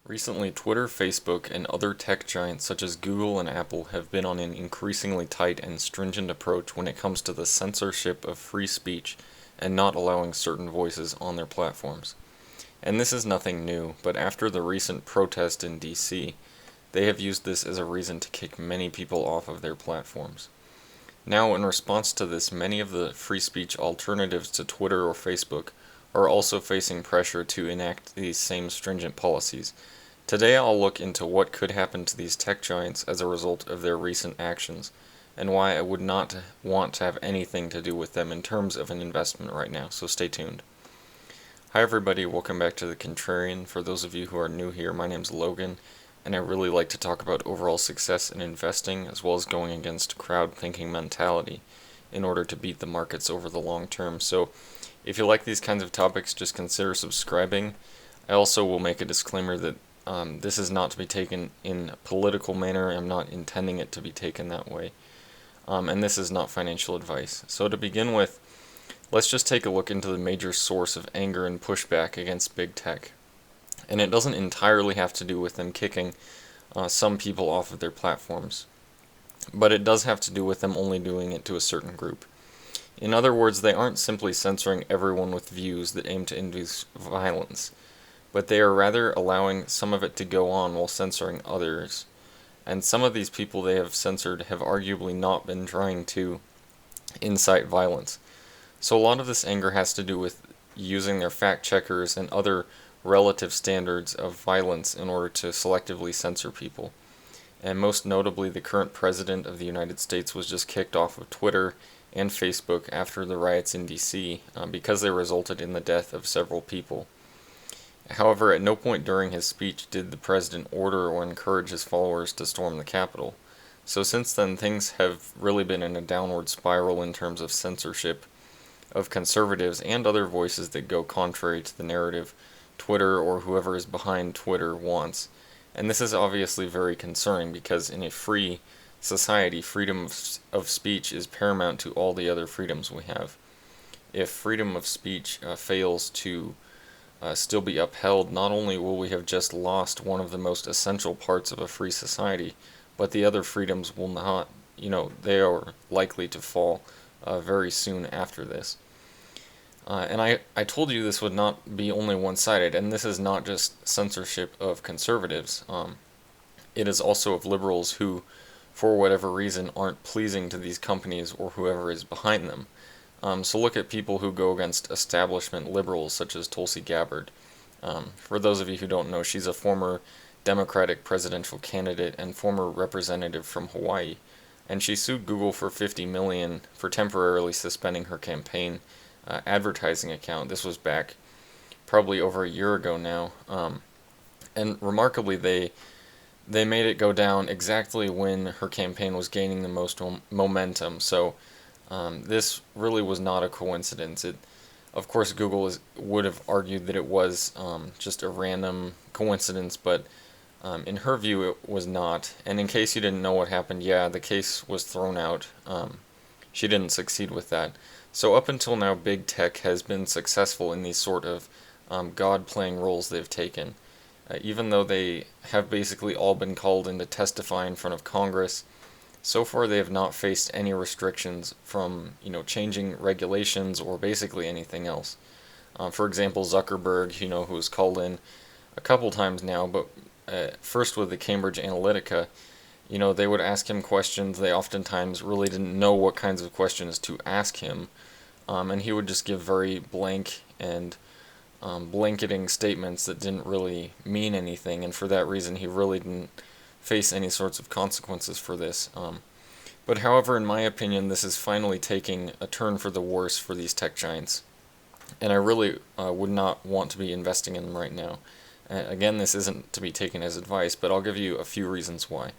Recently, Twitter, Facebook, and other tech giants such as Google and Apple have been on an increasingly tight and stringent approach when it comes to the censorship of free speech and not allowing certain voices on their platforms. And this is nothing new, but after the recent protest in DC, they have used this as a reason to kick many people off of their platforms. Now, in response to this, many of the free speech alternatives to Twitter or Facebook are also facing pressure to enact these same stringent policies. Today I'll look into what could happen to these tech giants as a result of their recent actions, and why I would not want to have anything to do with them in terms of an investment right now, so stay tuned. Hi everybody, welcome back to The Contrarian. For those of you who are new here, my name's Logan, and I really like to talk about overall success in investing as well as going against crowd thinking mentality in order to beat the markets over the long term. So if you like these kinds of topics, just consider subscribing. I also will make a disclaimer that this is not to be taken in a political manner. I'm not intending it to be taken that way. And this is not financial advice. So to begin with, let's just take a look into the major source of anger and pushback against big tech. And it doesn't entirely have to do with them kicking some people off of their platforms, but it does have to do with them only doing it to a certain group. In other words, they aren't simply censoring everyone with views that aim to induce violence, but they are rather allowing some of it to go on while censoring others. And some of these people they have censored have arguably not been trying to incite violence. So a lot of this anger has to do with using their fact checkers and other relative standards of violence in order to selectively censor people. And most notably, the current president of the United States was just kicked off of Twitter and Facebook after the riots in DC because they resulted in the death of several people. However, at no point during his speech did the president order or encourage his followers to storm the Capitol. So since then, things have really been in a downward spiral in terms of censorship of conservatives and other voices that go contrary to the narrative Twitter or whoever is behind Twitter wants. And this is obviously very concerning because in a free society, freedom of speech is paramount to all the other freedoms we have. If freedom of speech fails to still be upheld, not only will we have just lost one of the most essential parts of a free society, but the other freedoms will not, they are likely to fall very soon after this. And I told you this would not be only one-sided, and this is not just censorship of conservatives. It is also of liberals who, for whatever reason, aren't pleasing to these companies or whoever is behind them. So look at people who go against establishment liberals such as Tulsi Gabbard. For those of you who don't know, she's a former Democratic presidential candidate and former representative from Hawaii, and she sued Google for $50 million for temporarily suspending her campaign advertising account. This was back probably over a year ago now, and remarkably they made it go down exactly when her campaign was gaining the most momentum. So this really was not a coincidence. Of course, Google would have argued that it was just a random coincidence, but in her view, it was not. And in case you didn't know what happened, yeah, the case was thrown out. She didn't succeed with that. So up until now, big tech has been successful in these sort of God-playing roles they've taken. Even though they have basically all been called in to testify in front of Congress, so far they have not faced any restrictions from, changing regulations or basically anything else. For example, Zuckerberg, who was called in a couple times now, but first with the Cambridge Analytica, they would ask him questions. They oftentimes really didn't know what kinds of questions to ask him, and he would just give very blank and blanketing statements that didn't really mean anything, and for that reason he really didn't face any sorts of consequences for this. But however, in my opinion, this is finally taking a turn for the worse for these tech giants, and I really would not want to be investing in them right now. Again, this isn't to be taken as advice, but I'll give you a few reasons why.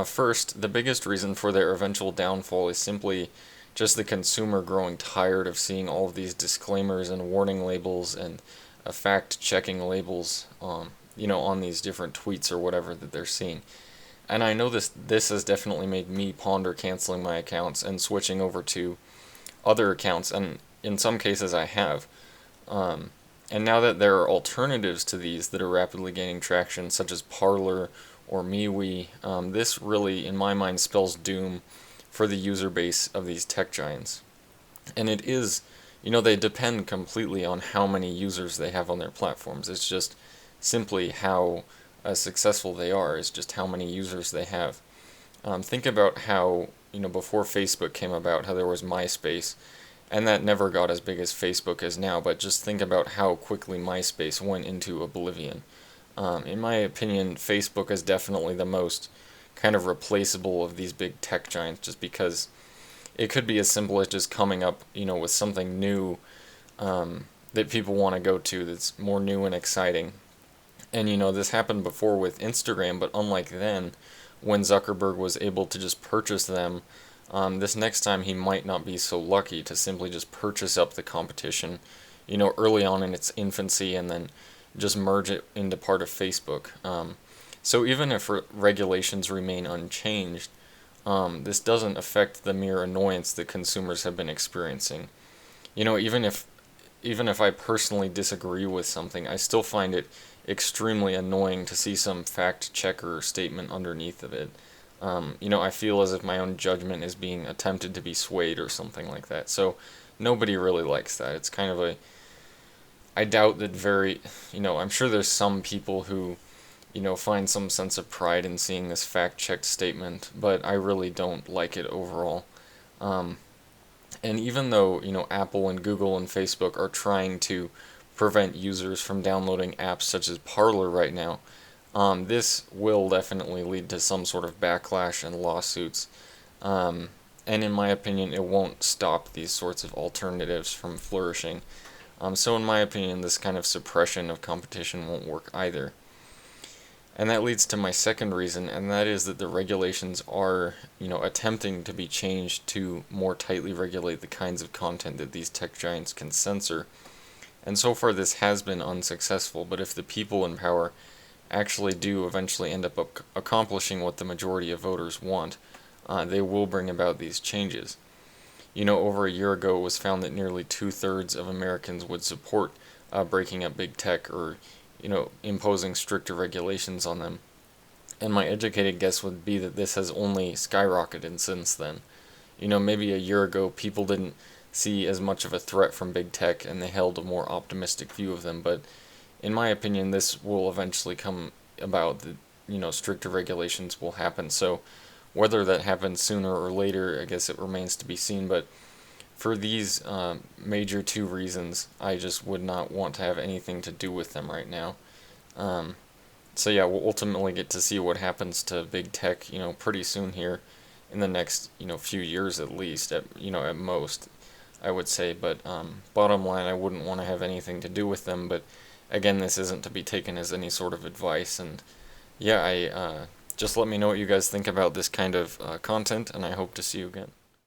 First, the biggest reason for their eventual downfall is simply just the consumer growing tired of seeing all of these disclaimers and warning labels and fact-checking labels, on these different tweets or whatever that they're seeing. And I know this has definitely made me ponder canceling my accounts and switching over to other accounts, and in some cases I have. And now that there are alternatives to these that are rapidly gaining traction, such as Parler or MeWe, this really, in my mind, spells doom for the user base of these tech giants. And it is, they depend completely on how many users they have on their platforms. It's just simply how successful they are, is just how many users they have. Think about how, before Facebook came about, how there was MySpace, and that never got as big as Facebook is now, but just think about how quickly MySpace went into oblivion. In my opinion, Facebook is definitely the most kind of replaceable of these big tech giants, just because it could be as simple as just coming up, with something new that people want to go to that's more new and exciting. And this happened before with Instagram, but unlike then, when Zuckerberg was able to just purchase them, this next time he might not be so lucky to simply just purchase up the competition, early on in its infancy, and then just merge it into part of Facebook. So even if regulations remain unchanged, this doesn't affect the mere annoyance that consumers have been experiencing. Even if I personally disagree with something, I still find it extremely annoying to see some fact checker statement underneath of it. I feel as if my own judgment is being attempted to be swayed or something like that. So nobody really likes that. It's kind of I doubt that I'm sure there's some people who, find some sense of pride in seeing this fact-checked statement, but I really don't like it overall. And even though, Apple and Google and Facebook are trying to prevent users from downloading apps such as Parler right now, this will definitely lead to some sort of backlash and lawsuits. And in my opinion, it won't stop these sorts of alternatives from flourishing. So in my opinion, this kind of suppression of competition won't work either. And that leads to my second reason, and that is that the regulations are, attempting to be changed to more tightly regulate the kinds of content that these tech giants can censor. And so far this has been unsuccessful, but if the people in power actually do eventually end up accomplishing what the majority of voters want, they will bring about these changes. Over a year ago it was found that nearly 2/3 of Americans would support breaking up big tech or imposing stricter regulations on them. And my educated guess would be that this has only skyrocketed since then. Maybe a year ago people didn't see as much of a threat from big tech and they held a more optimistic view of them, but in my opinion this will eventually come about. Stricter regulations will happen. So whether that happens sooner or later, I guess it remains to be seen, but for these major two reasons, I just would not want to have anything to do with them right now. So yeah, we'll ultimately get to see what happens to big tech, pretty soon here, in the next, few years at least, at most, I would say. But bottom line, I wouldn't want to have anything to do with them. But again, this isn't to be taken as any sort of advice. And yeah, just let me know what you guys think about this kind of content, and I hope to see you again.